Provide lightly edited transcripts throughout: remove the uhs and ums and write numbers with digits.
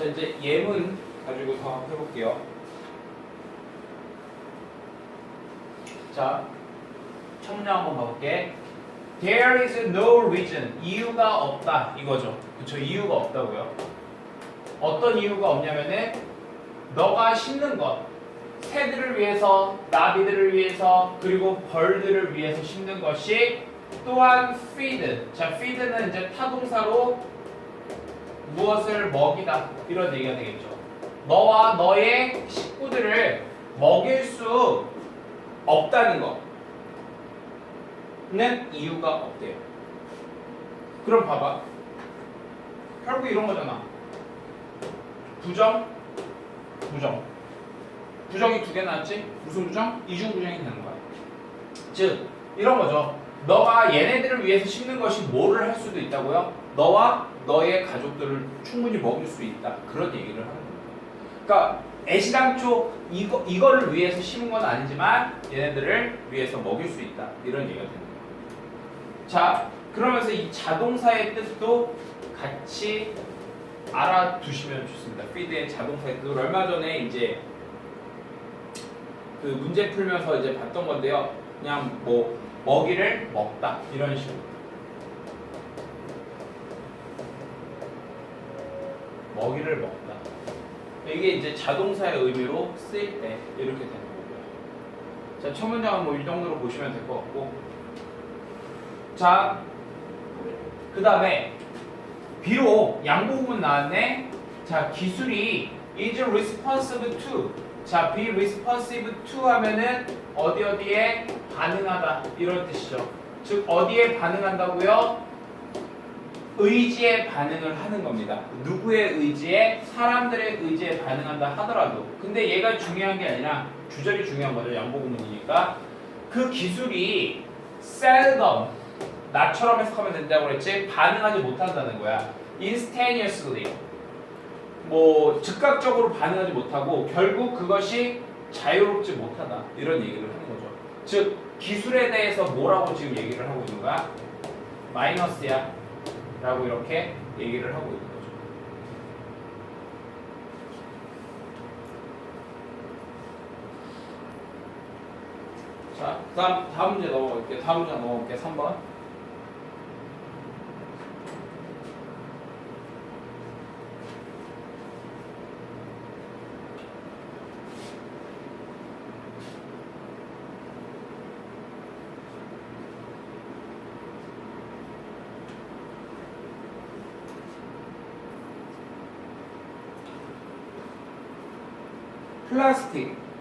자, 이제 예문 가지고 더 해볼게요. 자, 첫 문장 한번 봐볼게. There is no reason. 이유가 없다. 이거죠. 그쵸? 이유가 없다고요. 어떤 이유가 없냐면은 너가 심는 것, 새들을 위해서, 나비들을 위해서, 그리고 벌들을 위해서 심는 것이 또한 feed. 자, feed는 이제 타동사로 무엇을 먹이다. 이런 얘기가 되겠죠. 너와 너의 식구들을 먹일 수 없다는 거는 이유가 없대요. 그럼 봐봐. 결국 이런 거잖아. 부정, 부정. 부정이 두 개 나왔지? 무슨 부정? 이중 부정이 되는 거야. 즉, 이런 거죠. 너가 얘네들을 위해서 심는 것이 뭐를 할 수도 있다고요? 너와 너의 가족들을 충분히 먹일 수 있다. 그런 얘기를 하는 겁니다. 그러니까 애시당초 이거를 위해서 심은 건 아니지만 얘네들을 위해서 먹일 수 있다. 이런 얘기가 되는 거예요. 자, 그러면서 이 자동사의 뜻도 같이 알아두시면 좋습니다. feed의 자동사의 뜻을 얼마 전에 이제 그 문제 풀면서 이제 봤던 건데요. 그냥 뭐 먹이를 먹다 이런 식으로. 먹이를 먹다. 이게 이제 자동사의 의미로 쓰일 때 이렇게 되는 거고요. 자, 첫 문장은 뭐 이 정도로 보시면 될 것 같고. 자, 그 다음에 비록 양보구문 나왔네. 자, 기술이 is responsive to. 자, be responsive to 하면은 어디에 반응하다 이런 뜻이죠. 즉 어디에 반응한다고요? 의지에 반응을 하는 겁니다. 누구의 의지에? 사람들의 의지에 반응한다 하더라도. 근데 얘가 중요한 게 아니라 주절이 중요한 거죠. 양보구문이니까. 그 기술이 seldom, 나처럼 해석하면 된다고 그랬지, 반응하지 못한다는 거야. instantaneously, 뭐 즉각적으로 반응하지 못하고 결국 그것이 자유롭지 못하다. 이런 얘기를 하는 거죠. 즉 기술에 대해서 뭐라고 지금 얘기를 하고 있는 거야? 마이너스야 라고 이렇게 얘기를 하고 있는 거죠. 자, 다음 문제 넘어갈게요. 다음 문제 넘어갈게요. 3번.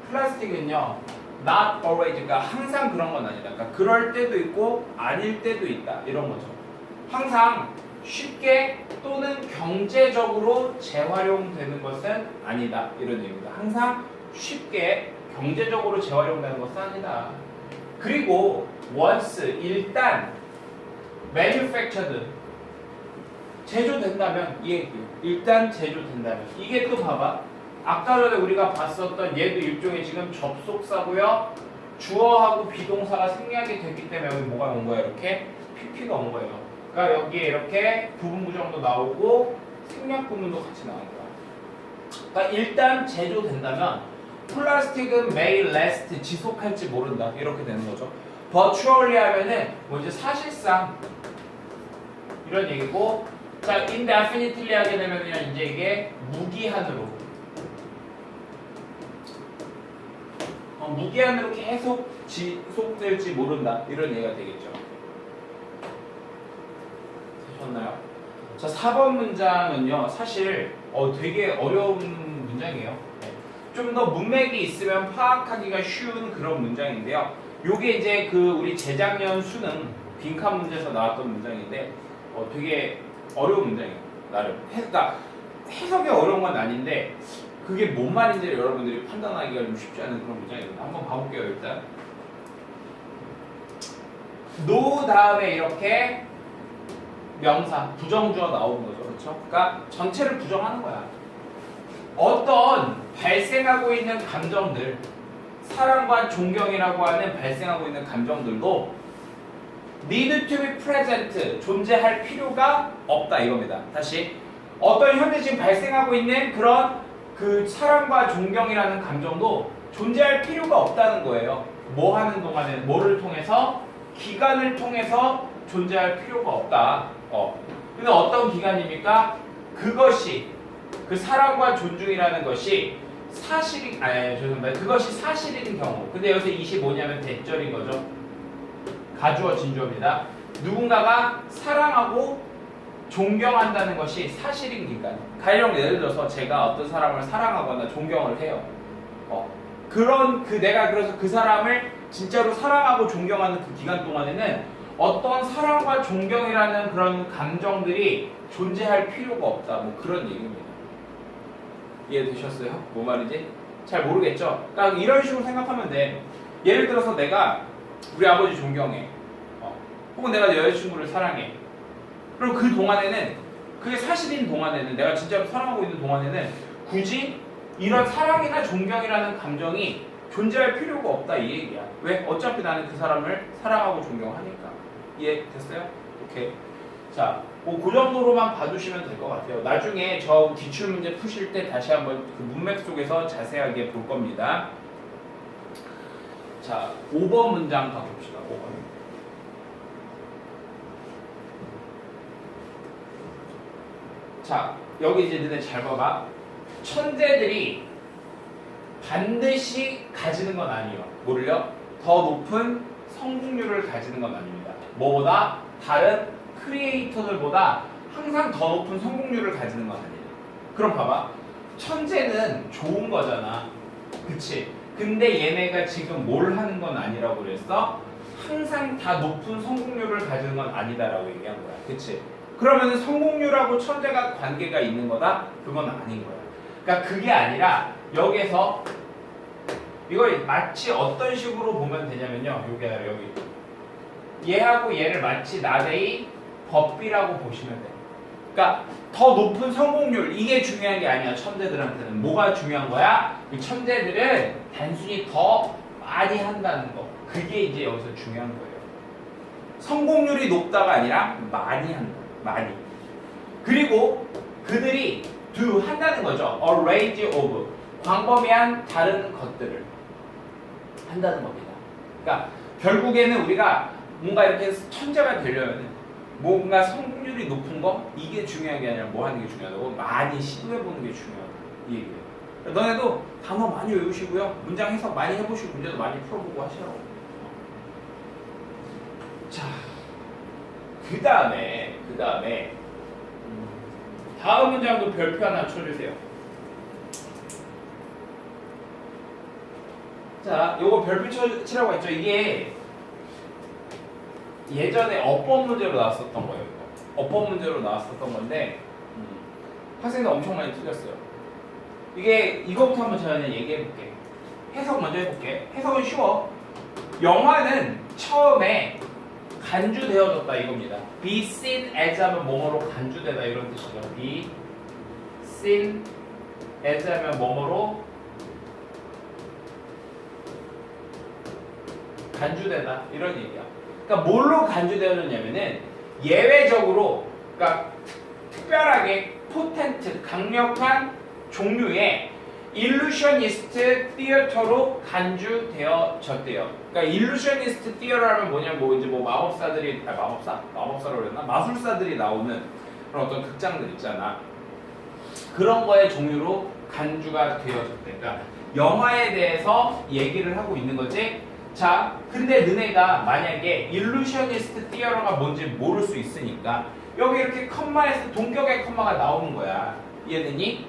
플라스틱은요, not always가 항상 그런 건 아니다. 그러니까 그럴 때도 있고 아닐 때도 있다. 이런 거죠. 항상 쉽게 또는 경제적으로 재활용되는 것은 아니다. 이런 얘기입니다. 항상 쉽게 경제적으로 재활용되는 것은 아니다. 그리고 once, 일단 manufactured, 제조된다면, 이 얘기요. 일단 제조된다면. 이게 또 봐봐. 아까 전에 우리가 봤었던 얘도 일종의 지금 접속사고요. 주어하고 비동사가 생략이 됐기 때문에 여기 뭐가 온 거예요? 이렇게 PP가 온 거예요. 그러니까 여기에 이렇게 부분부정도 나오고 생략 부분도 같이 나온 거야. 그러니까 일단 제조된다면 플라스틱은 may last, 지속할지 모른다. 이렇게 되는 거죠. virtually 하면은 뭐 이제 사실상 이런 얘기고, 자, indefinitely 하게 되면 그냥 이제 이게 무기한으로, 무기한으로 계속 지속될지 모른다. 이런 얘기가 되겠죠. 되셨나요? 자, 4번 문장은요, 사실 되게 어려운 문장이에요. 좀 더 문맥이 있으면 파악하기가 쉬운 그런 문장인데요. 요게 이제 그 우리 재작년 수능 빈칸 문제에서 나왔던 문장인데 되게 어려운 문장이에요. 나름. 그러니까 해석이 어려운 건 아닌데 그게 뭔 말인지 여러분들이 판단하기가 좀 쉽지 않은 그런 문장입니다. 한번 봐볼게요. 일단 no 다음에 이렇게 명사, 부정주어 나오는 거죠. 그렇죠? 그러니까 전체를 부정하는 거야. 어떤 발생하고 있는 감정들, 사랑과 존경이라고 하는 발생하고 있는 감정들도 need to be present, 존재할 필요가 없다 이겁니다. 다시, 어떤 현재 지금 발생하고 있는 그런 그 사랑과 존경이라는 감정도 존재할 필요가 없다는 거예요. 뭐 하는 동안에는 뭐를 통해서 기간을 통해서 존재할 필요가 없다. 근데 어떤 기간입니까? 그것이 그 사랑과 존중이라는 것이 사실이 죄송합니다. 그것이 사실인 경우. 근데 여기서 25냐면 대절인 거죠. 가주어 진주어입니다. 누군가가 사랑하고 존경한다는 것이 사실인 기간. 가령 예를 들어서 제가 어떤 사람을 사랑하거나 존경을 해요. 내가 그래서 그 사람을 진짜로 사랑하고 존경하는 그 기간 동안에는 어떤 사랑과 존경이라는 그런 감정들이 존재할 필요가 없다. 뭐 그런 얘기입니다. 이해되셨어요? 뭔 말인지? 잘 모르겠죠? 그러니까 이런 식으로 생각하면 돼. 예를 들어서 내가 우리 아버지 존경해. 혹은 내가 내 여자친구를 사랑해. 그럼 그 동안에는 그게 사실인 동안에는 내가 진짜로 사랑하고 있는 동안에는 굳이 이런 사랑이나 존경이라는 감정이 존재할 필요가 없다 이 얘기야. 왜? 어차피 나는 그 사람을 사랑하고 존경하니까. 이해됐어요? 오케이. 자, 그 정도로만 봐주시면 될 것 같아요. 나중에 저 기출문제 푸실 때 다시 한번 그 문맥 속에서 자세하게 볼 겁니다. 자, 5번 문장 가봅시다. 5번. 자, 여기 이제 너네 잘 봐봐. 천재들이 반드시 가지는 건 아니에요. 뭐를요? 더 높은 성공률을 가지는 건 아닙니다. 뭐보다? 다른 크리에이터들보다 항상 더 높은 성공률을 가지는 건 아니에요. 그럼 봐봐. 천재는 좋은 거잖아. 그치? 근데 얘네가 지금 뭘 하는 건 아니라고 그랬어? 항상 다 높은 성공률을 가지는 건 아니다라고 얘기한 거야. 그치? 그러면 성공률하고 천재가 관계가 있는 거다? 그건 아닌 거야. 그러니까 그게 아니라 여기서 이걸 마치 어떤 식으로 보면 되냐면요. 여기 얘하고 얘를 마치 나대의 법비라고 보시면 돼요. 그러니까 더 높은 성공률 이게 중요한 게 아니야. 천재들한테는 뭐가 중요한 거야? 이 천재들은 단순히 더 많이 한다는 거. 그게 이제 여기서 중요한 거예요. 성공률이 높다가 아니라 많이 한다. 많이. 그리고 그들이 do 한다는 거죠. A range of 광범위한 다른 것들을 한다는 겁니다. 그러니까 결국에는 우리가 뭔가 이렇게 천재가 되려면 뭔가 성공률이 높은 거 이게 중요한 게 아니라 뭐 하는 게 중요하다고 많이 시도해보는 게 중요하다 이 얘기예요. 너네도 단어 많이 외우시고요. 문장 해석 많이 해보시고 문제도 많이 풀어보고 하시라고. 자, 그 다음에 다음 문장도 별표 하나 쳐주세요. 자, 요거 별표 치라고 했죠. 이게 예전에 어법 문제로 나왔었던 거예요. 어법 문제로 나왔었던 건데 학생들 엄청 많이 틀렸어요. 이거부터 한번 제가 얘기해볼게. 해석 먼저 해볼게. 해석은 쉬워. 영화는 처음에 간주되어졌다 이겁니다. Be seen as 하면 뭐뭐로 간주되다 이런 뜻이죠. Be seen as 하면 뭐뭐로 간주되다 이런 얘기야. 그러니까 뭘로 간주되어졌냐면은 예외적으로, 그러니까 특별하게 포텐트 강력한 종류의 일루셔니스트 티어터로 간주되어졌대요. 그러니까 일루셔니스트 티어라면 뭐냐면 뭐 이제 뭐 마법사라고 그랬나? 마술사들이 나오는 그런 어떤 극장들 있잖아. 그런 거의 종류로 간주가 되어졌대. 그러니까 영화에 대해서 얘기를 하고 있는 거지. 자, 근데 너네가 만약에 일루셔니스트 티어러가 뭔지 모를 수 있으니까 여기 이렇게 컴마에서 동격의 컴마가 나오는 거야. 이해되니?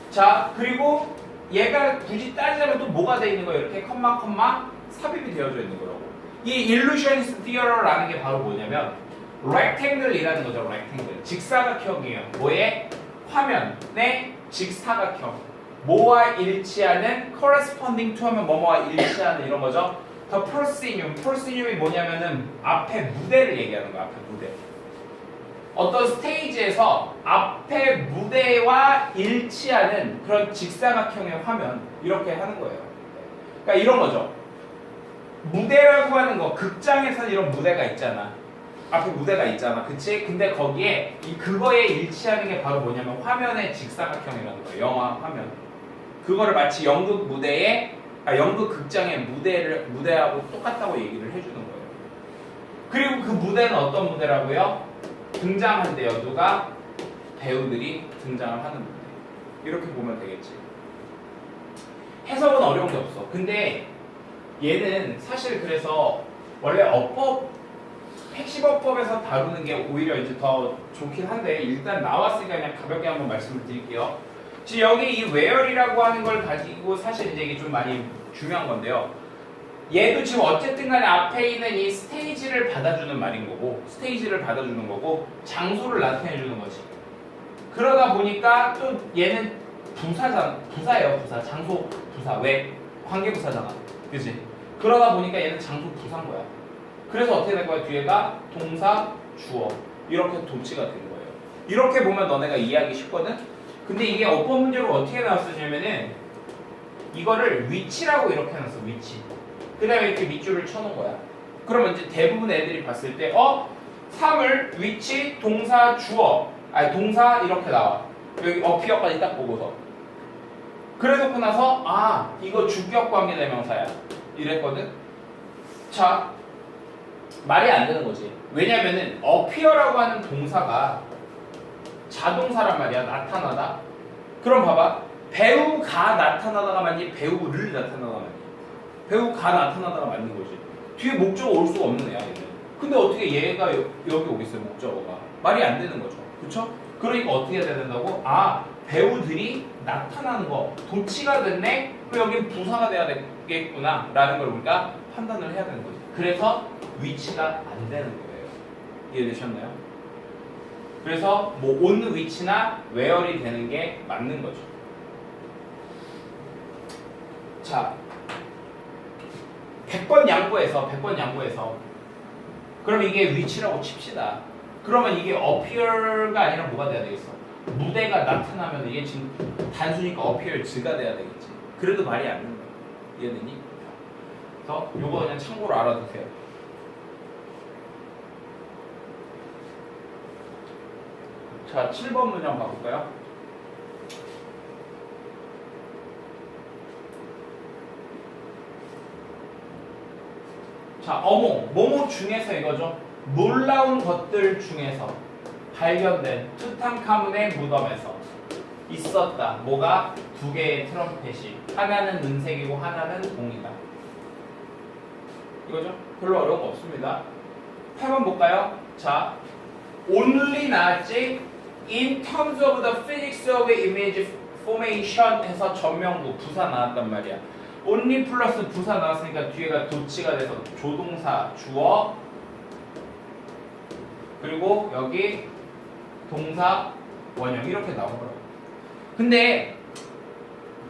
자, 그리고 얘가 굳이 따지자면 또 뭐가 돼 있는 거야? 이렇게 컴마 삽입이 되어져 있는 거라고. 이 일루셔니스트 티어러라는 게 바로 뭐냐면 rectangle이라는 거죠. rectangle. 직사각형이에요. 뭐의? 화면의 직사각형. 뭐와 일치하는 corresponding to 하면 뭐뭐와 일치하는 이런 거죠. The proscenium이 뭐냐면은 앞에 무대를 얘기하는 거야. 앞에 무대. 어떤 스테이지에서 앞에 무대와 일치하는 그런 직사각형의 화면 이렇게 하는 거예요. 그러니까 이런 거죠. 무대라고 하는 거, 극장에서 이런 무대가 있잖아. 앞에 무대가 있잖아, 그치? 근데 거기에 그거에 일치하는 게 바로 뭐냐면 화면의 직사각형이라는 거예요. 영화 화면. 그거를 마치 연극 극장의 무대하고 똑같다고 얘기를 해주는 거예요. 그리고 그 무대는 어떤 무대라고요? 등장한대요. 누가? 배우들이 등장을 하는 무대. 이렇게 보면 되겠지. 해석은 어려운 게 없어. 근데 얘는 사실 그래서 원래 핵심어법에서 다루는 게 오히려 이제 더 좋긴 한데 일단 나왔으니까 그냥 가볍게 한번 말씀을 드릴게요. 지금 여기 이 where이라고 하는 걸 가지고 사실 이제 이게 좀 많이 중요한 건데요. 얘도 지금 어쨌든 간에 앞에 있는 이 스테이지를 받아주는 말인 거고, 스테이지를 받아주는 거고, 장소를 나타내 주는 거지. 그러다 보니까 또 얘는 부사예요, 부사. 장소 부사. 왜? 관계부사잖아. 그치? 그러다 보니까 얘는 장소 부사인 거야. 그래서 어떻게 된 거야? 뒤에가 동사, 주어. 이렇게 도치가 된 거예요. 이렇게 보면 너네가 이해하기 쉽거든? 근데 이게 어법 문제로 어떻게 나왔었냐면은 이거를 위치라고 이렇게 해놨어, 위치. 그 다음에 이렇게 밑줄을 쳐놓은 거야. 그러면 이제 대부분 애들이 봤을 때 사물, 위치, 동사, 주어. 아니 동사 이렇게 나와. 여기 어피어까지 딱 보고서. 그래놓고 나서 이거 주격 관계 대명사야. 이랬거든. 자, 말이 안 되는 거지. 왜냐면은 appear라고 하는 동사가 자동사란 말이야. 나타나다. 그럼 봐봐. 배우가 나타나다가 맞니? 배우를 나타나다가 맞니? 배우가 나타나다가 맞는 거지. 뒤에 목적어 올 수가 없는 애야, 얘는. 근데 어떻게 얘가 여기 오겠어요, 목적어가. 말이 안 되는 거죠. 그쵸? 그러니까 어떻게 해야 된다고? 배우들이 나타나는 거. 도치가 됐네? 그럼 여긴 부사가 돼야 되겠구나. 라는 걸 우리가 판단을 해야 되는 거지. 그래서 위치가 안 되는 거예요. 이해되셨나요? 그래서 뭐 on 위치나 where이 되는 게 맞는 거죠. 자, 100번 양보해서 그럼 이게 위치라고 칩시다. 그러면 이게 appear가 아니라 뭐가 돼야 되겠어? 무대가 나타나면 이게 지금 단순히가 appears가 돼야 되겠지. 그래도 말이 안 되는 거야. 이해되니? 그래서 요거 그냥 참고로 알아두세요. 자, 7번 문장 가볼까요? 자, 뭐뭐 중에서 이거죠. 놀라운 것들 중에서 발견된 투탕카문의 무덤에서 있었다. 뭐가? 두 개의 트럼펫이. 하나는 은색이고 하나는 동이다. 이거죠? 별로 어려운 거 없습니다. 8번 볼까요? 자, only 나왔지? In terms of the physics of image formation 해서 전명부 부사 나왔단 말이야. only 플러스 부사 나왔으니까 뒤에가 도치가 돼서 조동사 주어 그리고 여기 동사 원형 이렇게 나오더라고요. 근데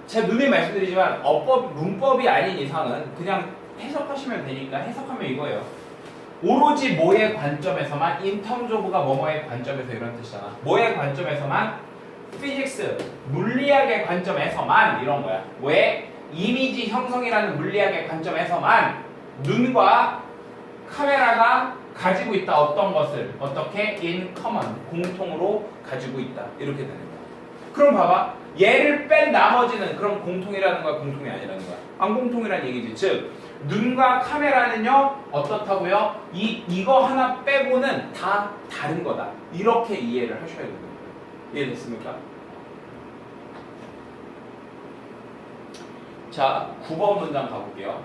제가 누누이 말씀드리지만 문법이 아닌 이상은 그냥 해석하시면 되니까 해석하면 이거예요. 오로지 뭐의 관점에서만 in terms of가 뭐뭐의 관점에서 이런 뜻이잖아. 뭐의 관점에서만 physics 물리학의 관점에서만 이런 거야. 왜? 이미지 형성이라는 물리학의 관점에서만 눈과 카메라가 가지고 있다. 어떤 것을 어떻게 in common 공통으로 가지고 있다. 이렇게 되는 거야. 그럼 봐봐. 얘를 뺀 나머지는 그럼 공통이라는 거야, 공통이 아니라는 거야? 안 공통이라는 얘기지. 즉 눈과 카메라는요 어떻다고요? 이거 하나 빼고는 다 다른 거다. 이렇게 이해를 하셔야 되는 거예요. 이해됐습니까? 자, 9번 문장 가볼게요.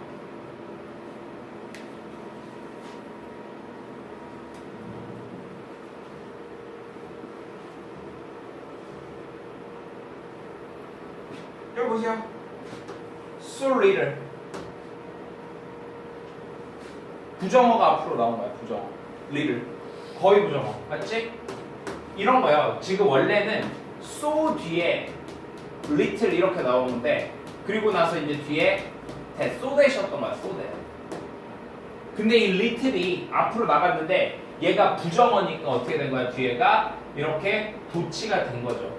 여기 보세요. So little. 부정어가 앞으로 나온 거야. 부정어. little. 거의 부정어. 맞지? 이런 거예요. 지금 원래는 so 뒤에 little 이렇게 나오는데 그리고 나서 이제 뒤에 so that이었던 거야. so that. 근데 이 little이 앞으로 나갔는데 얘가 부정어니까 어떻게 된 거야? 뒤에가 이렇게 도치가 된 거죠.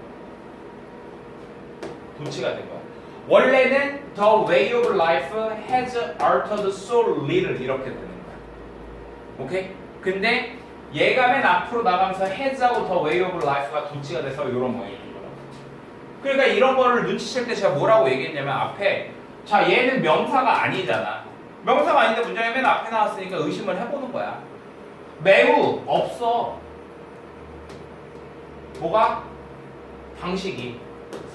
도치가 된 거야. 원래는 the way of life has altered so little 이렇게 되는 거야. 오케이? 근데 얘가 맨 앞으로 나가면서 heads하고 더 way of life가 도치가 돼서 이런 모양이 된 거예요. 그러니까 이런 거를 눈치챌 때 제가 뭐라고 얘기했냐면 앞에 자 얘는 명사가 아니잖아. 명사가 아닌데 문장이 맨 앞에 나왔으니까 의심을 해보는 거야. 매우 없어. 뭐가? 방식이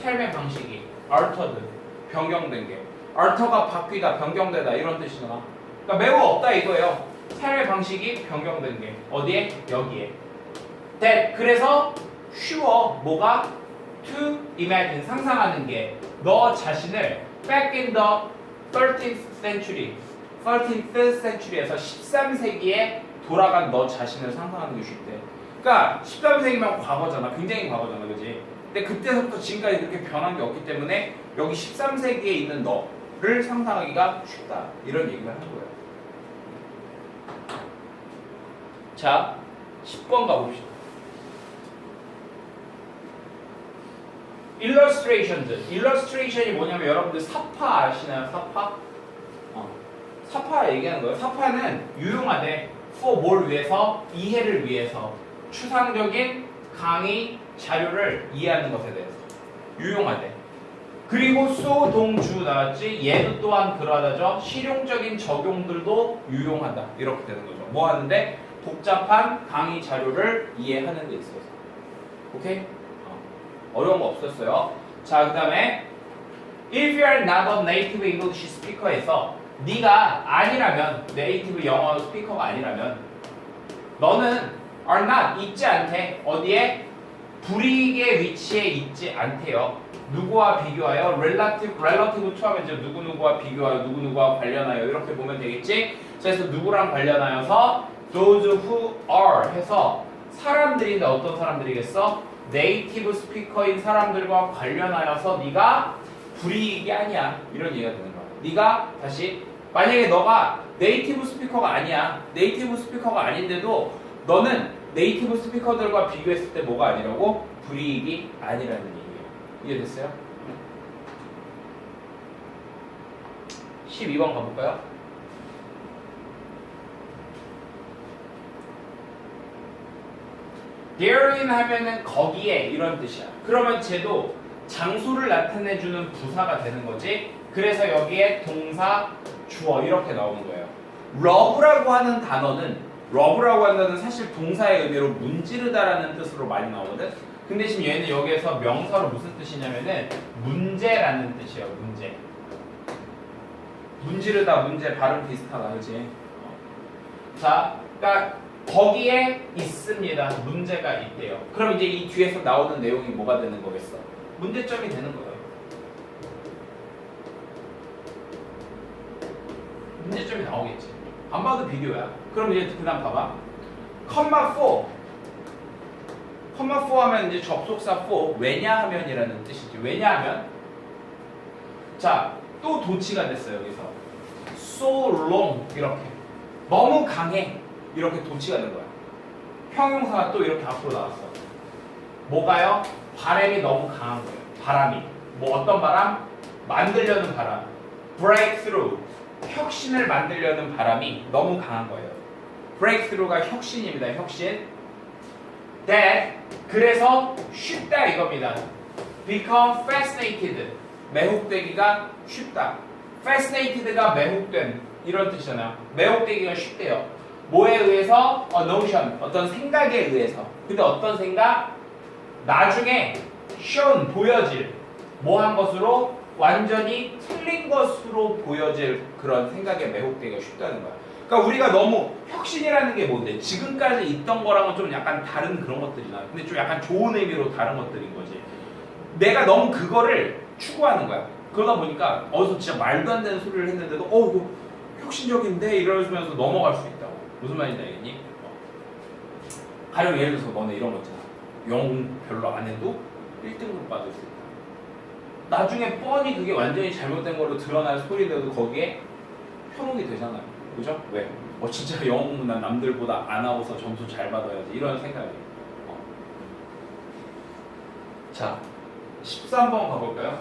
삶의 방식이 altered 변경된 게 alter가 바뀌다 변경되다 이런 뜻이잖아. 그러니까 매우 없다 이거예요. 삶의 방식이 변경된 게 어디에? 여기에. that 그래서 쉬워 뭐가? to imagine 상상하는 게 너 자신을 back in the 13th century 13th century에서 13세기에 돌아간 너 자신을 상상하는 게 쉽대. 그러니까 13세기면 과거잖아. 굉장히 과거잖아. 그지? 근데 그때부터 지금까지 그렇게 변한 게 없기 때문에 여기 13세기에 있는 너를 상상하기가 쉽다. 이런 얘기를 하는 거예요. 자, 10번 가봅시다. illustrations. illustration이 뭐냐면 여러분들 사파 아시나요? 사파? 사파 얘기하는 거예요. 사파는 유용하대. for 뭘 위해서? 이해를 위해서. 추상적인 강의 자료를 이해하는 것에 대해서. 유용하대. 그리고 소, 동, 주 나왔지. 얘도 또한 그러하다죠. 실용적인 적용들도 유용하다. 이렇게 되는 거죠. 뭐 하는데? 복잡한 강의 자료를 이해하는 데 있어서. 오케이? 어려운 거 없었어요. 자, 그 다음에 If you are not a native English speaker에서 네가 아니라면 네이티브 영어 스피커가 아니라면 너는 are not 있지 않대. 어디에? 불이익의 위치에 있지 않대요. 누구와 비교하여? relative to 하면 이제 누구누구와 비교하여 누구누구와 관련하여 이렇게 보면 되겠지. 그래서 누구랑 관련하여서 those who are 해서 사람들인데 어떤 사람들이겠어? 네이티브 스피커인 사람들과 관련하여서 네가 불이익이 아니야. 이런 얘기가 되는 거야. 네가 다시 만약에 너가 네이티브 스피커가 아니야. 네이티브 스피커가 아닌데도 너는 네이티브 스피커들과 비교했을 때 뭐가 아니라고? 불이익이 아니라는 얘기예요. 이해됐어요? 12번 가볼까요? therein 하면은 거기에 이런 뜻이야. 그러면 쟤도 장소를 나타내주는 부사가 되는 거지. 그래서 여기에 동사, 주어 이렇게 나오는 거예요. love라고 하는 단어는 사실 동사의 의미로 문지르다라는 뜻으로 많이 나오거든. 근데 지금 얘는 여기에서 명사로 무슨 뜻이냐면은 문제라는 뜻이에요. 문제. 문지르다, 문제 발음 비슷하다, 그렇지? 자, 그러니까 거기에 있습니다. 문제가 있대요. 그럼 이제 이 뒤에서 나오는 내용이 뭐가 되는 거겠어? 문제점이 되는 거예요. 문제점이 나오겠지. 안 봐도 비교야. 그럼 이제 그 다음 봐봐. 컴마 4 하면 이제 접속사 for 왜냐하면이라는 뜻이지. 왜냐하면 자, 또 도치가 됐어요. 여기서 so long 이렇게 너무 강해 이렇게 도치가 된 거야. 형용사가 또 이렇게 앞으로 나왔어. 뭐가요? 바람이 너무 강한 거예요. 바람이 뭐 어떤 바람? 만들려는 바람. breakthrough 혁신을 만들려는 바람이 너무 강한 거예요. breakthrough가 혁신입니다. 혁신. that 그래서 쉽다 이겁니다. become fascinated 매혹되기가 쉽다. fascinated가 매혹된 이런 뜻이잖아요. 매혹되기가 쉽대요. 뭐에 의해서? notion 어떤 생각에 의해서. 근데 어떤 생각? 나중에 shown 보여질 뭐 한 것으로 완전히 틀린 것으로 보여질 그런 생각에 매혹되기가 쉽다는 거야. 그러니까 우리가 너무 혁신이라는 게 뭔데? 지금까지 있던 거랑은 좀 약간 다른 그런 것들이나 근데 좀 약간 좋은 의미로 다른 것들인 거지. 내가 너무 그거를 추구하는 거야. 그러다 보니까 어디서 진짜 말도 안 되는 소리를 했는데도 이거 혁신적인데 이러면서 넘어갈 수 있다고. 무슨 말인지 알겠니? 가령 예를 들어서 너네 이런 거 있잖아. 영어 별로 안 해도 1등급 받을 수 있다. 나중에 뻔히 그게 완전히 잘못된 걸로 드러날 소리인데도 거기에 표록이 되잖아요. 그죠? 왜? 진짜 영어 공부 난 남들보다 안 하고서 점수 잘 받아야지 이런 생각이. 자, 13번 가볼까요?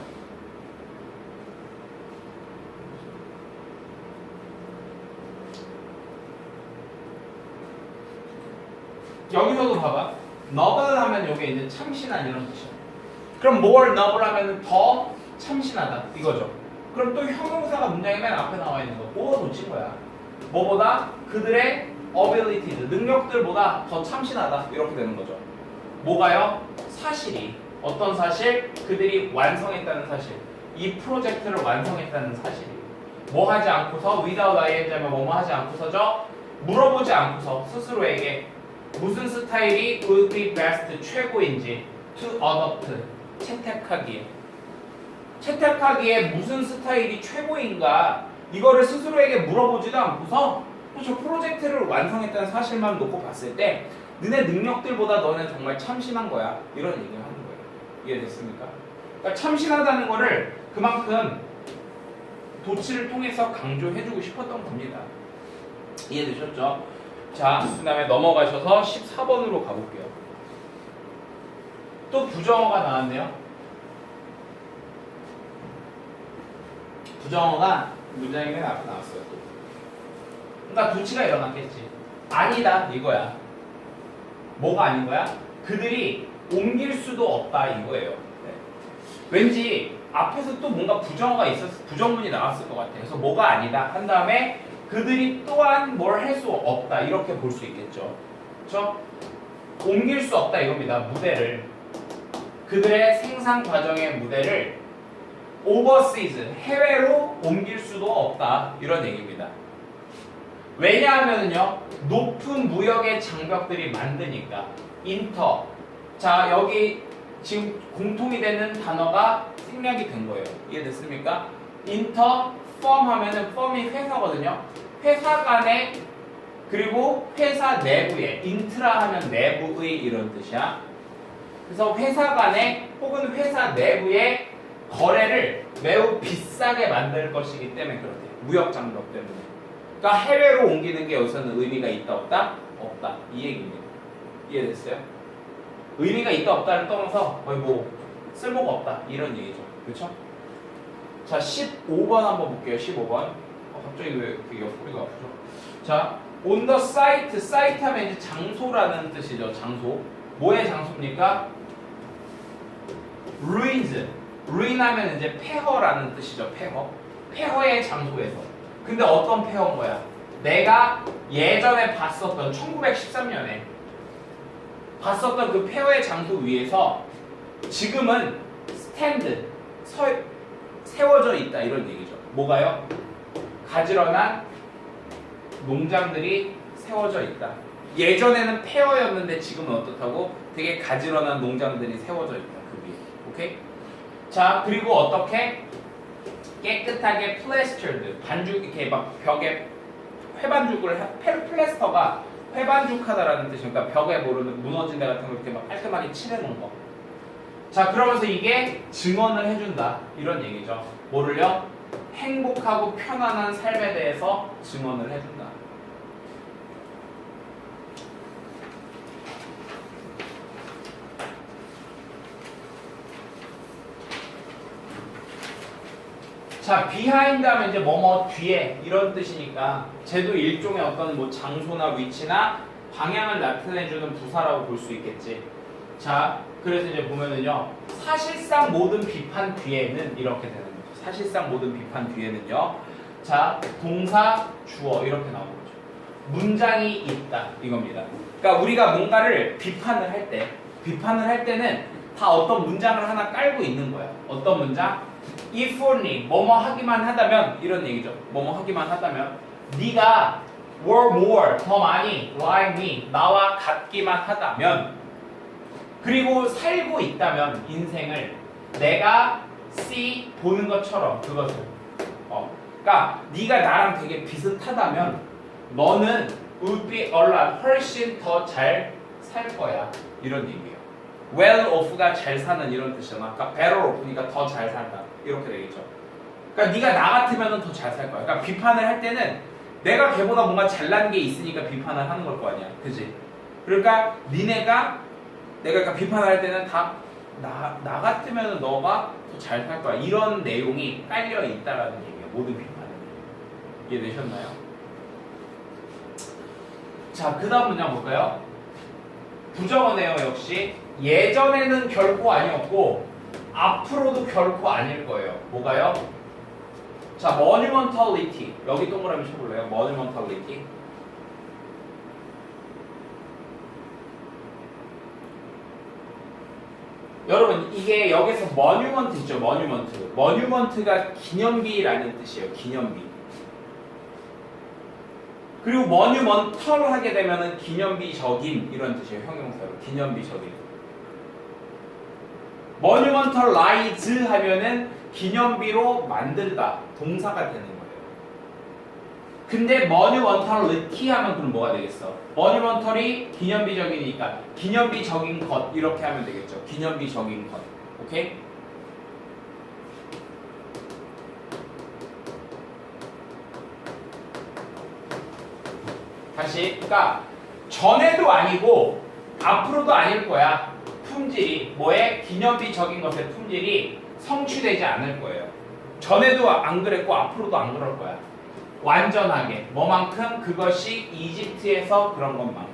여기서도 봐봐. noble 하면 이게 이제 참신한 이런 뜻이야. 그럼 more noble 하면 더 참신하다 이거죠. 그럼 또 형용사가 문장에 맨 앞에 나와 있는 거 뭐가 놓친 거야? 뭐보다 그들의 abilities 능력들보다 더 참신하다 이렇게 되는 거죠. 뭐가요? 사실이 어떤 사실? 그들이 완성했다는 사실. 이 프로젝트를 완성했다는 사실이. 뭐 하지 않고서 without ing면 뭐뭐 하지 않고서죠. 물어보지 않고서 스스로에게 무슨 스타일이 would be best 최고인지 to adopt 채택하기에 무슨 스타일이 최고인가 이거를 스스로에게 물어보지도 않고서 저 프로젝트를 완성했다는 사실만 놓고 봤을 때 너네 능력들보다 너는 정말 참신한 거야 이런 얘기를 하는 거예요. 이해됐습니까? 그러니까 참신하다는 거를 그만큼 도치를 통해서 강조해주고 싶었던 겁니다. 이해되셨죠? 자, 그 다음에 넘어가셔서 14번으로 가볼게요. 또 부정어가 나왔네요. 부정어가 문장이 맨 앞에 나왔어요. 또. 그러니까 도치가 일어났겠지. 아니다 이거야. 뭐가 아닌 거야? 그들이 옮길 수도 없다 이거예요. 네. 왠지 앞에서 또 뭔가 부정어가 부정문이 나왔을 것 같아요. 그래서 뭐가 아니다 한 다음에 그들이 또한 뭘 할 수 없다 이렇게 볼 수 있겠죠. 그렇죠? 옮길 수 없다 이겁니다. 무대를 그들의 생산 과정의 무대를 overseas 해외로 옮길 수도 없다 이런 얘기입니다. 왜냐하면요 높은 무역의 장벽들이 만드니까 인터 자 여기 지금 공통이 되는 단어가 생략이 된 거예요. 이해됐습니까? 인터 firm 하면은 firm이 회사거든요. 회사 간에 그리고 회사 내부에 인트라 하면 내부의 이런 뜻이야. 그래서 회사 간에 혹은 회사 내부의 거래를 매우 비싸게 만들 것이기 때문에 그렇대요. 무역 장벽 때문에. 그러니까 해외로 옮기는 게 여기서는 의미가 있다 없다? 없다. 이 얘기입니다. 이해됐어요? 의미가 있다 없다를 떠나서 거의 뭐 쓸모가 없다 이런 얘기죠. 그렇죠? 자 15번 한번 볼게요. 15번. 갑자기 왜 이렇게 옆구리가 아프죠? 자 on the site, site 하면 이제 장소라는 뜻이죠. 장소. 뭐의 장소입니까? ruins. ruin 하면 이제 폐허라는 뜻이죠. 폐허의 장소에서. 근데 어떤 폐허인 거야? 내가 예전에 봤었던 1913년에 봤었던 그 폐허의 장소 위에서 지금은 스탠드 세워져 있다 이런 얘기죠. 뭐가요? 가지런한 농장들이 세워져 있다. 예전에는 폐허였는데 지금은 어떻다고? 되게 가지런한 농장들이 세워져 있다. 그 위에. 오케이? 자 그리고 어떻게? 깨끗하게 plastered 반죽 이렇게 막 벽에 회반죽을 플래스터가 회반죽하다라는 뜻이니까 그러니까 벽에 모르는 무너진 데 같은 거 이렇게 막 깔끔하게 칠해놓은 거. 자 그러면서 이게 증언을 해준다 이런 얘기죠. 뭐를요? 행복하고 편안한 삶에 대해서 증언을 해준다. 자, behind 하면 이제 뭐뭐 뒤에 이런 뜻이니까 쟤도 일종의 어떤 뭐 장소나 위치나 방향을 나타내주는 부사라고 볼 수 있겠지. 자, 그래서 이제 보면은요, 사실상 모든 비판 뒤에는 이렇게 되는 거죠. 사실상 모든 비판 뒤에는요, 자, 동사, 주어 이렇게 나오는 거죠. 문장이 있다 이겁니다. 그러니까 우리가 뭔가를 비판을 할 때는 다 어떤 문장을 하나 깔고 있는 거야. 어떤 문장? if only 뭐뭐 하기만 하다면 이런 얘기죠. 뭐뭐 하기만 하다면 네가 were more 더 많이 like me 나와 같기만 하다면 그리고 살고 있다면 인생을 내가 see 보는 것처럼 그것을 그러니까 네가 나랑 되게 비슷하다면 너는 would be a lot 훨씬 더 잘 살 거야 이런 얘기예요. well off가 잘 사는 이런 뜻이잖아. 그러니까 better off니까 더 잘 살다 이렇게 되겠죠. 그러니까 네가 나 같으면 더 잘 살 거야. 그러니까 비판을 할 때는 내가 걔보다 뭔가 잘난 게 있으니까 비판을 하는 걸 거 아니야, 그지? 그러니까 니네가 내가 그러니까 비판을 할 때는 다 나 같으면 너가 더 잘 살 거야 이런 내용이 깔려 있다라는 얘기예요. 모든 비판은. 이해되셨나요? 자, 그 다음 문장 볼까요? 부정어네요. 역시 예전에는 결코 아니었고 앞으로도 결코 아닐 거예요. 뭐가요? 자, monumentality. 여기 동그라미 쳐볼래요? monumentality. 여러분 이게 여기서 monument 있죠. monument. monument가 기념비라는 뜻이에요. 기념비. 그리고 monumental 하게 되면은 기념비적인 이런 뜻이에요. 형용사로. 기념비적인. monumentalize 하면은 기념비로 만들다. 동사가 되는 거예요. 근데 monumentality 하면 그럼 뭐가 되겠어? monumental이 기념비적이니까 기념비적인 것 이렇게 하면 되겠죠. 기념비적인 것. 오케이? 다시, 그러니까 전에도 아니고 앞으로도 아닐 거야. 품질이 뭐에 기념비적인 것의 품질이 성취되지 않을 거예요. 전에도 안 그랬고 앞으로도 안 그럴 거야. 완전하게 뭐만큼 그것이 이집트에서 그런 것만큼.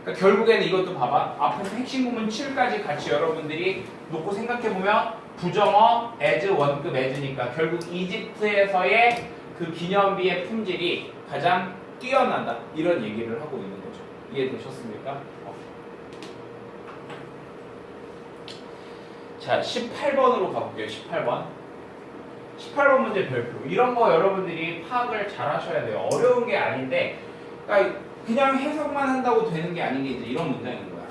그러니까 결국에는 이것도 봐봐. 앞에서 핵심 구문 7까지 같이 여러분들이 놓고 생각해 보면 부정어 as 원급 as니까 결국 이집트에서의 그 기념비의 품질이 가장 뛰어난다 이런 얘기를 하고 있는 거죠. 이해되셨습니까? 자, 18번으로 가볼게요. 18번. 18번 문제 별표. 이런 거 여러분들이 파악을 잘 하셔야 돼요. 어려운 게 아닌데, 그러니까 그냥 해석만 한다고 되는 게 아닌 게 이제 이런 문장인 거야.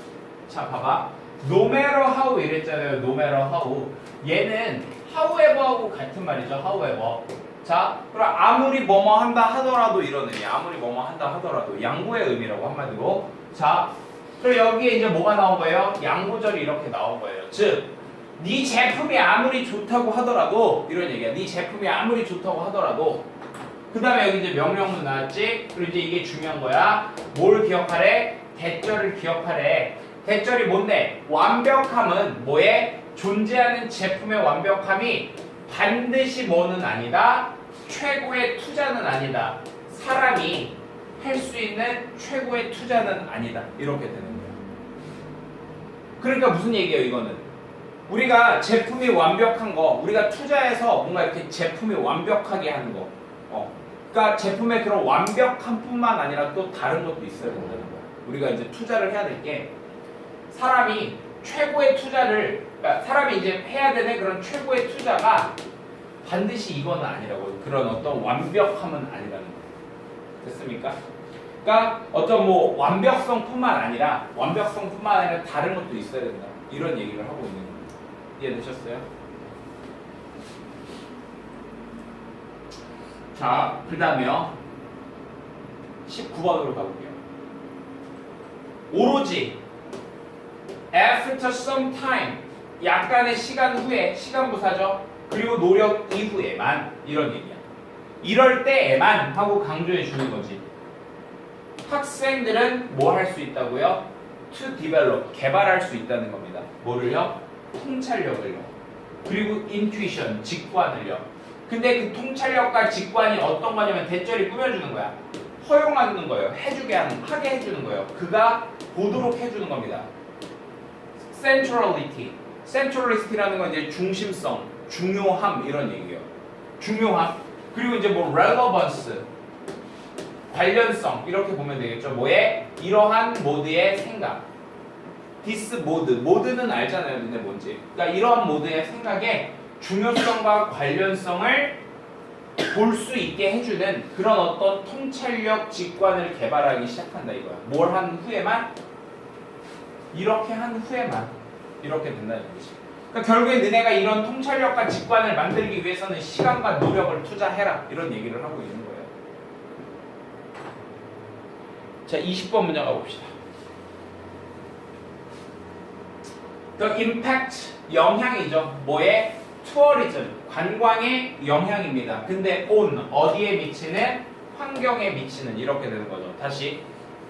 자, 봐봐. No matter how 이랬잖아요. No matter how. 얘는 however하고 같은 말이죠. however. 자, 그럼 아무리 뭐뭐 한다 하더라도 이런 의미. 아무리 뭐뭐 한다 하더라도 양보의 의미라고 한마디로. 자, 그럼 여기에 이제 뭐가 나온 거예요? 양보절이 이렇게 나온 거예요. 즉, 네 제품이 아무리 좋다고 하더라도 이런 얘기야. 네 제품이 아무리 좋다고 하더라도 그 다음에 여기 이제 명령문 나왔지? 그리고 이제 이게 중요한 거야. 뭘 기억하래? 대절을 기억하래. 대절이 뭔데? 완벽함은 뭐에? 존재하는 제품의 완벽함이 반드시 뭐는 아니다. 최고의 투자는 아니다. 사람이 할 수 있는 최고의 투자는 아니다. 이렇게 되는 거야. 그러니까 무슨 얘기예요 이거는? 우리가 제품이 완벽한 거, 우리가 투자해서 뭔가 이렇게 제품이 완벽하게 하는 거. 그러니까 제품의 그런 완벽함 뿐만 아니라 또 다른 것도 있어야 된다는 거야. 우리가 이제 투자를 해야 될 게 사람이 최고의 투자를, 그러니까 사람이 이제 해야 되는 그런 최고의 투자가 반드시 이거는 아니라고. 그런 어떤 완벽함은 아니라는 거야. 됐습니까? 그러니까 어떤 뭐 완벽성뿐만 아니라 다른 것도 있어야 된다. 이런 얘기를 하고 있는 거예요. 이해되셨어요? 자, 그 다음에요. 19번으로 가볼게요. 오로지 after some time 약간의 시간 후에 시간부사죠. 그리고 노력 이후에만 이런 얘기야. 이럴 때에만 하고 강조해 주는 거지. 학생들은 뭐 할 수 있다고요? to develop 개발할 수 있다는 겁니다. 뭐를요? 통찰력을요. 그리고 intuition 직관을요. 근데 그 통찰력과 직관이 어떤 거냐면 대절이 꾸며주는 거야. 허용하는 거예요. 하게 해주는 거예요. 그가 보도록 해주는 겁니다. centrality라는 건 이제 중심성, 중요함 이런 얘기예요. 중요함. 그리고 이제 뭐 relevance, 관련성 이렇게 보면 되겠죠. 뭐에? 이러한 모드의 생각. this 모드는 알잖아요. 근데 뭔지. 그러니까 이러한 모드의 생각에 중요성과 관련성을 볼 수 있게 해주는 그런 어떤 통찰력 직관을 개발하기 시작한다 이거야. 뭘 한 후에만? 이렇게 한 후에만 이렇게 된다는 거지. 그러니까 결국에 너네가 이런 통찰력과 직관을 만들기 위해서는 시간과 노력을 투자해라 이런 얘기를 하고 있는 거예요. 자, 20번 문제 가봅시다. The impact 영향이죠. 뭐에? tourism 관광의 영향입니다. 근데 on 어디에 미치는? 환경에 미치는 이렇게 되는 거죠. 다시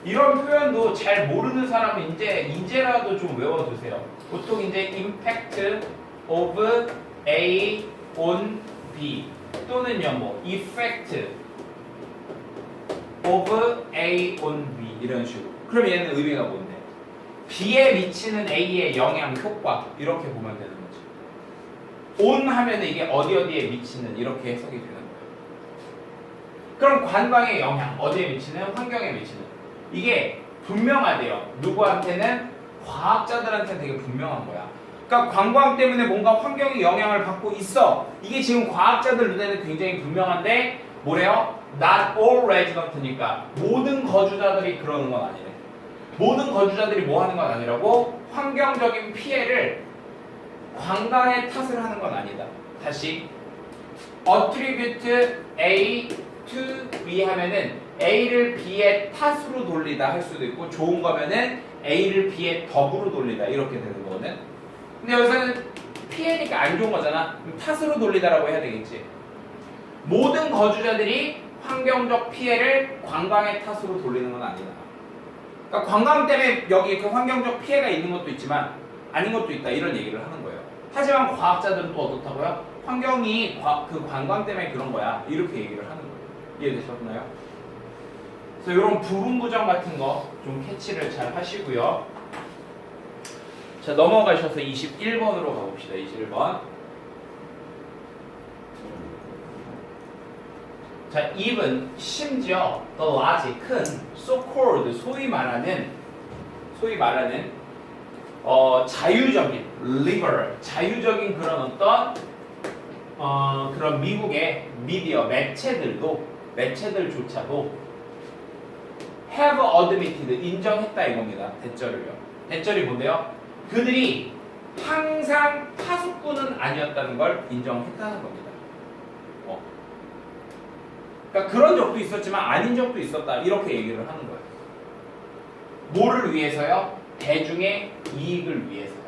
이런 표현도 잘 모르는 사람은 이제라도 좀 외워두세요. 보통 이제 impact of A on B 또는요 뭐 effect of A on B 이런 식으로. 그럼 얘는 의미가 뭔데? B에 미치는 A의 영향 효과 이렇게 보면 되는 거죠. 온 하면은 이게 어디에 미치는 이렇게 해석이 되는 거예요. 그럼 관광의 영향 어디에 미치는 환경에 미치는 이게 분명하대요. 누구한테는 과학자들한테는 되게 분명한 거야. 그러니까 관광 때문에 뭔가 환경에 영향을 받고 있어. 이게 지금 과학자들 눈에는 굉장히 분명한데 뭐래요? Not all resident니까 모든 거주자들이 그러는 건 아니래. 모든 거주자들이 뭐 하는 건 아니라고? 환경적인 피해를 관광의 탓을 하는 건 아니다. 다시 attribute A to B 하면은 A를 B의 탓으로 돌리다 할 수도 있고 좋은 거면은 A를 B의 덕으로 돌리다 이렇게 되는 거거든. 근데 여기서는 피해니까 안 좋은 거잖아. 그럼 탓으로 돌리다라고 해야 되겠지. 모든 거주자들이 환경적 피해를 관광의 탓으로 돌리는 건 아니다. 그러니까 관광 때문에 여기 그 환경적 피해가 있는 것도 있지만 아닌 것도 있다 이런 얘기를 하는 거예요. 하지만 과학자들은 또 어떻다고요? 환경이 그 관광 때문에 그런 거야 이렇게 얘기를 하는 거예요. 이해되셨나요? 그래서 이런 부분 부정 같은 거 좀 캐치를 잘 하시고요. 자, 넘어가셔서 21번으로 가봅시다. 21번. 자, even 심지어 the large 큰 so-called 소위 말하는 자유적인 liberal 자유적인 그런 어떤 그런 미국의 미디어 매체들조차도 have admitted 인정했다 이겁니다. 대절을요. 대절이 뭔데요? 그들이 항상 파수꾼은 아니었다는 걸 인정했다는 겁니다. 그러니까 그런 적도 있었지만 아닌 적도 있었다 이렇게 얘기를 하는 거예요. 뭐를 위해서요? 대중의 이익을 위해서요.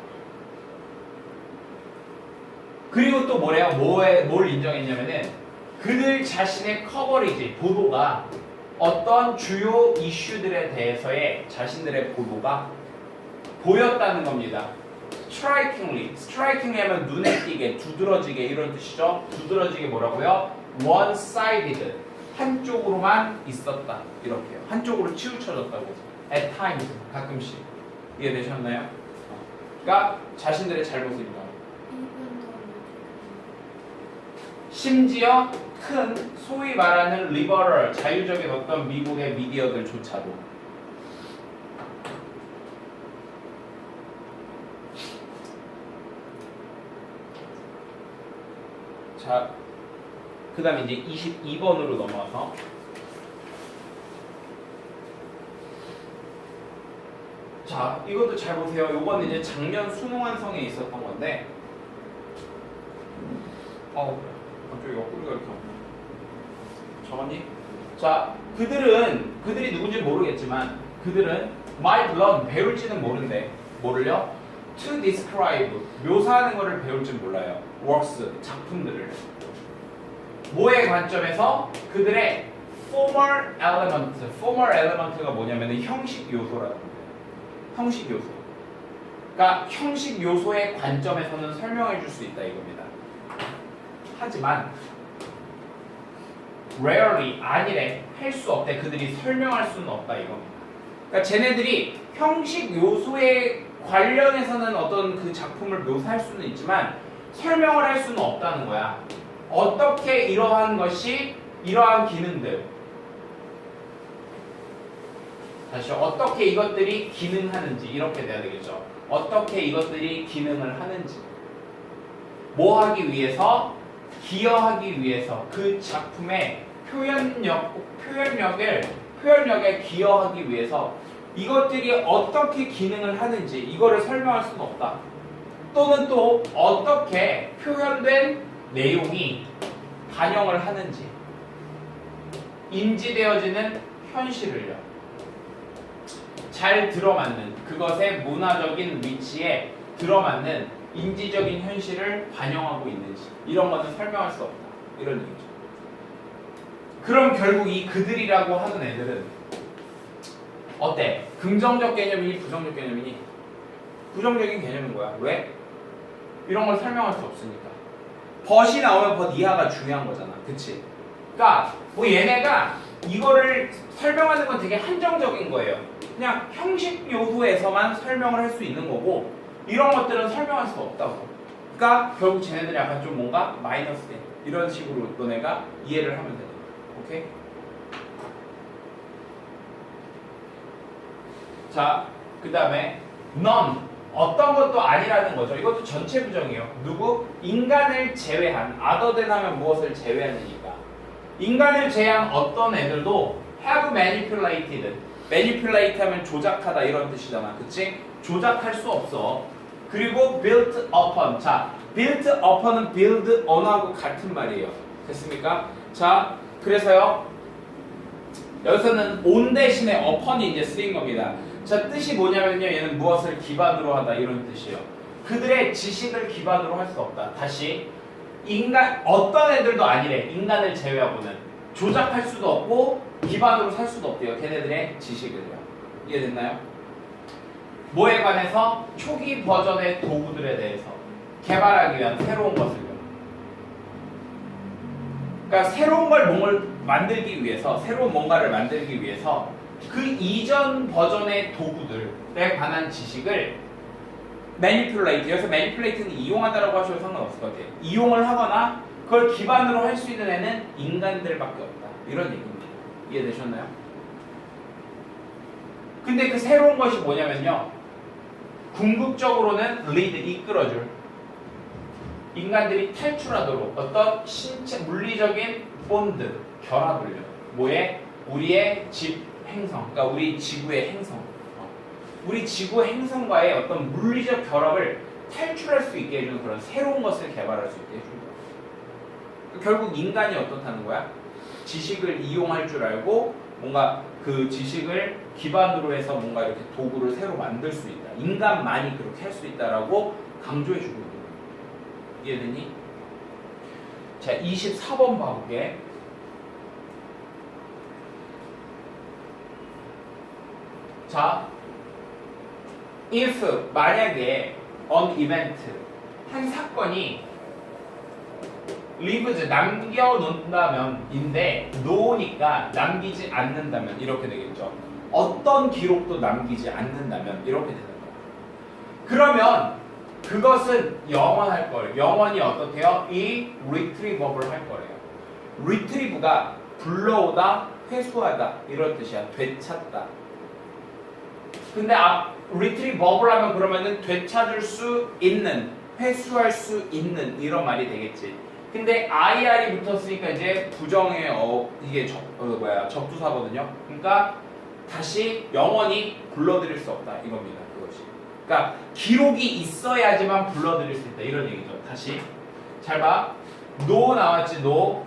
그리고 또 뭐래요? 뭘 인정했냐면은 그들 자신의 커버리지 보도가 어떤 주요 이슈들에 대해서의 자신들의 보도가 보였다는 겁니다. strikingly 하면 눈에 띄게, 두드러지게 이런 뜻이죠. 두드러지게 뭐라고요? one-sided 한쪽으로만 있었다 이렇게요. 한쪽으로 치우쳐졌다고. at times 가끔씩 이해되셨나요? 그러니까 자신들의 잘못을 인정합니다. 심지어 큰 소위 말하는 리버럴 자유적인 어떤 미국의 미디어들조차도 자, 그 다음에 이제 22번으로 넘어와서 자, 이것도 잘 보세요. 이건 이제 작년 수능 완성에 있었던 건데 갑자기 옆구리가 이렇게 적었니? 자, 그들이 누군지 모르겠지만 그들은 might learn 배울지는 모른대. 뭐를요? to describe 묘사하는 거를 배울 줄 몰라요. works 작품들을 뭐의 관점에서 그들의 formal element가 뭐냐면은 형식 요소라는 거예요. 형식 요소. 그러니까 형식 요소의 관점에서는 설명해 줄 수 있다 이겁니다. 하지만 rarely 아니래 할 수 없대. 그들이 설명할 수는 없다 이겁니다. 그러니까 쟤네들이 형식 요소에 관련해서는 어떤 그 작품을 묘사할 수는 있지만 설명을 할 수는 없다는 거야. 어떻게 이러한 것이 이러한 기능들 다시 어떻게 이것들이 기능하는지 이렇게 돼야 되겠죠. 어떻게 이것들이 기능을 하는지 뭐 하기 위해서 기여하기 위해서 그 작품의 표현력에 기여하기 위해서 이것들이 어떻게 기능을 하는지 이거를 설명할 수는 없다. 또는 또 어떻게 표현된 내용이 반영을 하는지 인지되어지는 현실을요. 잘 들어맞는 그것의 문화적인 위치에 들어맞는 인지적인 현실을 반영하고 있는지 이런 거는 설명할 수 없다. 이런 얘기죠. 그럼 결국 이 그들이라고 하는 애들은 어때? 긍정적 개념이니 부정적 개념이니? 부정적인 개념인 거야. 왜? 이런 걸 설명할 수 없으니까. 벗이 나오면 벗 이하가 중요한 거잖아. 그치? 그러니까 뭐 얘네가 이거를 설명하는 건 되게 한정적인 거예요. 그냥 형식 요소에서만 설명을 할 수 있는 거고 이런 것들은 설명할 수 없다고. 그러니까 결국 쟤네들이 약간 좀 뭔가 마이너스 돼. 이런 식으로 너네가 이해를 하면 돼. 오케이? 자, 그 다음에 none. 어떤 것도 아니라는 거죠. 이것도 전체 부정이에요. 누구? 인간을 제외한. other than 하면 무엇을 제외하느니까. 인간을 제외한 어떤 애들도 have manipulated. manipulate 하면 조작하다 이런 뜻이잖아. 그치? 조작할 수 없어. 그리고 built upon. 자, built upon은 build on하고 같은 말이에요. 됐습니까? 자, 그래서요. 여기서는 on 대신에 upon이 이제 쓰인 겁니다. 자, 뜻이 뭐냐면요. 얘는 무엇을 기반으로 하다 이런 뜻이에요. 그들의 지식을 기반으로 할 수 없다. 다시. 인간, 어떤 애들도 아니래. 인간을 제외하고는. 조작할 수도 없고 기반으로 살 수도 없대요. 걔네들의 지식을요. 이해됐나요? 뭐에 관해서? 초기 버전의 도구들에 대해서 개발하기 위한 새로운 것을요. 그러니까 새로운 걸 만들기 위해서, 새로운 뭔가를 만들기 위해서 그 이전 버전의 도구들에 관한 지식을 manipulate, 여기서 manipulate는 이용하다라고 하셔도 상관없을 것 같아요. 이용을 하거나 그걸 기반으로 할 수 있는 애는 인간들밖에 없다. 이런 얘기입니다. 이해되셨나요? 근데 그 새로운 것이 뭐냐면요. 궁극적으로는 lead, 이끌어줄. 인간들이 탈출하도록 어떤 신체, 물리적인 본드, 결합을요. 뭐에? 우리의 집 행성, 그러니까 우리 지구의 행성. 우리 지구 행성과의 어떤 물리적 결합을 탈출할 수 있게 해주는 그런 새로운 것을 개발할 수 있게 해주는 거야. 결국 인간이 어떻다는 거야? 지식을 이용할 줄 알고 뭔가 그 지식을 기반으로 해서 뭔가 이렇게 도구를 새로 만들 수 있다. 인간만이 그렇게 할 수 있다라고 강조해 주고 있는 거야. 이해되니? 자, 24번 봐볼게. 자, if 만약에 an event 한 사건이 leaves 남겨놓는다면 인데 no니까 남기지 않는다면 이렇게 되겠죠. 어떤 기록도 남기지 않는다면 이렇게 되는 거예요. 그러면 그것은 영원할 거예요. 영원히 어떻게요? 이 retrieveable 할 거예요. retrieve가 불러오다, 회수하다 이런 뜻이야. 되찾다. 근데 retrievable 하면 그러면은 되찾을 수 있는, 회수할 수 있는 이런 말이 되겠지. 근데 IR이 붙었으니까 이제 부정의 이게 접두사거든요. 그러니까 다시 영원히 불러들일 수 없다 이겁니다. 그것이. 그러니까 기록이 있어야지만 불러들일 수 있다 이런 얘기죠. 다시 잘 봐. no 나왔지. no.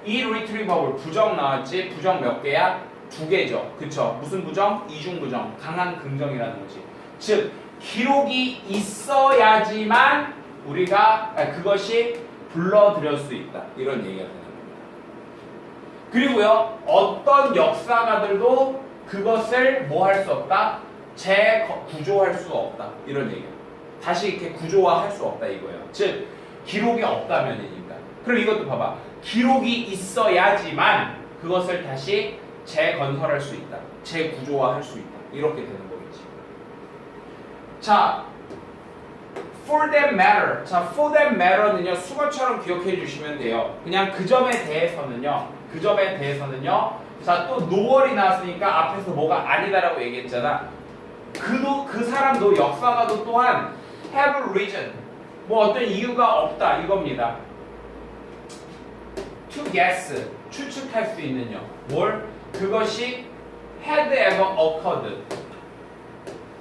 irretrievable 부정 나왔지. 부정 몇 개야? 2개죠. 그쵸? 무슨 부정? 이중 부정. 강한 긍정이라는 거지. 즉 기록이 있어야지만 우리가 그것이 불러들일 수 있다. 이런 얘기가 되는 겁니다. 그리고요. 어떤 역사가들도 그것을 뭐 할 수 없다? 재구조할 수 없다. 이런 얘기예요. 다시 이렇게 구조화할 수 없다 이거예요. 즉 기록이 없다면이니까. 그럼 이것도 봐봐. 기록이 있어야지만 그것을 다시 재건설할 수 있다. 재구조화할 수 있다. 이렇게 되는 거겠지. 자, for that matter. 자, for that matter는요. 수거처럼 기억해 주시면 돼요. 그냥 그 점에 대해서는요. 자, 또 no월이 나왔으니까 앞에서 뭐가 아니다라고 얘기했잖아. 그 사람도 역사가도 또한 have reason. 뭐 어떤 이유가 없다 이겁니다. to guess. 추측할 수 있는요. 뭘? 그것이 had ever occurred.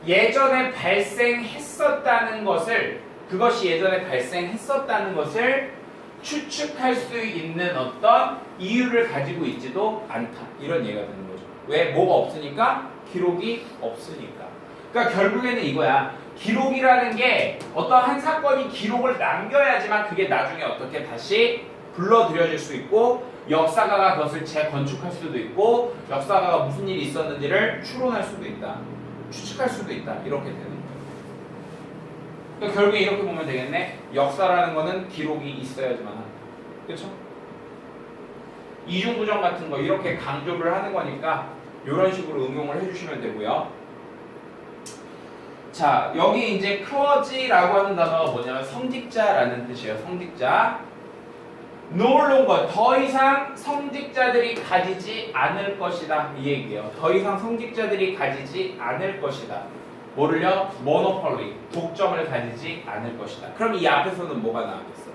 예전에 발생했었다는 것을, 그것이 예전에 발생했었다는 것을 추측할 수 있는 어떤 이유를 가지고 있지도 않다. 이런 얘기가 되는 거죠. 왜? 뭐가 없으니까? 기록이 없으니까. 그러니까 결국에는 이거야. 기록이라는 게 어떤 한 사건이 기록을 남겨야지만 그게 나중에 어떻게 다시 불러들여질 수 있고 역사가가 그것을 재건축할 수도 있고 역사가가 무슨 일이 있었는지를 추론할 수도 있다. 추측할 수도 있다. 이렇게 되는 거예요. 그러니까 결국에 이렇게 보면 되겠네. 역사라는 거는 기록이 있어야지만 한다. 그렇죠? 이중구정 같은 거 이렇게 강조를 하는 거니까 이런 식으로 응용을 해주시면 되고요. 자, 여기 이제 클로즈라고 하는 단어가 뭐냐면 성직자라는 뜻이에요. 성직자. No longer, 더 이상 성직자들이 가지지 않을 것이다. 이 얘기예요. 더 이상 성직자들이 가지지 않을 것이다. 뭐를요? 모노폴리, 독점을 가지지 않을 것이다. 그럼 이 앞에서는 뭐가 나왔겠어?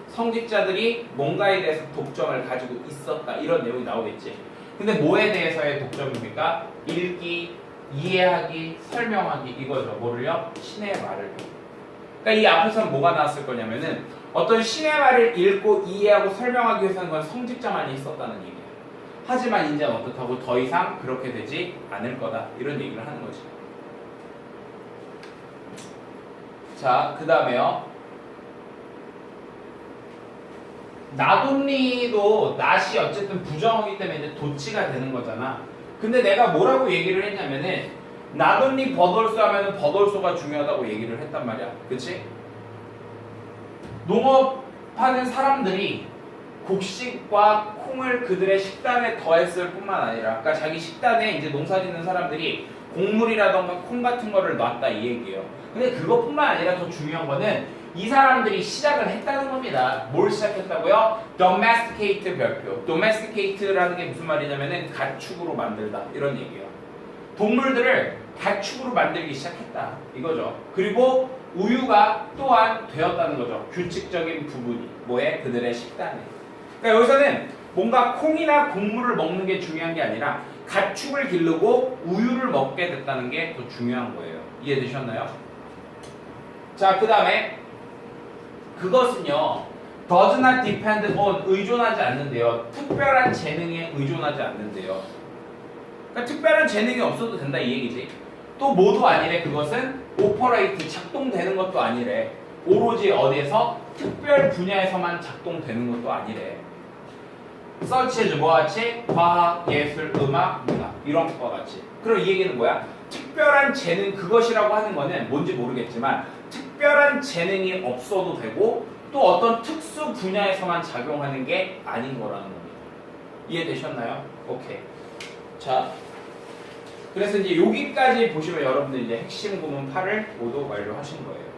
성직자들이 뭔가에 대해서 독점을 가지고 있었다. 이런 내용이 나오겠지. 근데 뭐에 대해서의 독점입니까? 읽기, 이해하기, 설명하기 이거죠. 뭐를요? 신의 말을. 그러니까 이 앞에서는 뭐가 나왔을 거냐면은 어떤 신의 말을 읽고 이해하고 설명하기 위해서는 건 성직자만이 있었다는 얘기예요. 하지만 이제 어떻다고 더 이상 그렇게 되지 않을 거다. 이런 얘기를 하는 거지. 자, 그 다음에요. 나돈니도 낫이 어쨌든 부정어기 때문에 이제 도치가 되는 거잖아. 근데 내가 뭐라고 얘기를 했냐면은 나돈니 버돌소 하면은 버돌소가 중요하다고 얘기를 했단 말이야. 그치? 농업하는 사람들이 곡식과 콩을 그들의 식단에 더했을 뿐만 아니라, 그러니까 자기 식단에 이제 농사 짓는 사람들이 곡물이라던가 콩 같은 거를 놨다 이 얘기예요. 근데 그것뿐만 아니라 더 중요한 거는 이 사람들이 시작을 했다는 겁니다. 뭘 시작했다고요? domesticate 별표. domesticate라는 게 무슨 말이냐면은 가축으로 만들다 이런 얘기예요. 동물들을 가축으로 만들기 시작했다 이거죠. 그리고 우유가 또한 되었다는 거죠. 규칙적인 부분이 뭐에? 그들의 식단에. 그러니까 여기서는 뭔가 콩이나 곡물을 먹는 게 중요한 게 아니라 가축을 기르고 우유를 먹게 됐다는 게 더 중요한 거예요. 이해되셨나요? 자, 그 다음에 그것은요 does not depend on 의존하지 않는데요. 특별한 재능에 의존하지 않는데요. 그러니까 특별한 재능이 없어도 된다 이 얘기지. 또 뭐도 아니래. 그것은 operate 작동되는 것도 아니래. 오로지 어디에서 특별 분야에서만 작동되는 것도 아니래. such as 뭐와 같이 과학, 예술, 음악, 문화 이런 것과 같이. 그럼 이 얘기는 뭐야? 특별한 재능 그것이라고 하는 거는 뭔지 모르겠지만 특별한 재능이 없어도 되고 또 어떤 특수 분야에서만 작용하는 게 아닌 거라는 겁니다. 이해되셨나요? 오케이. 자, 그래서 이제 여기까지 보시면 여러분들 이제 핵심 구문 8을 모두 완료하신 거예요.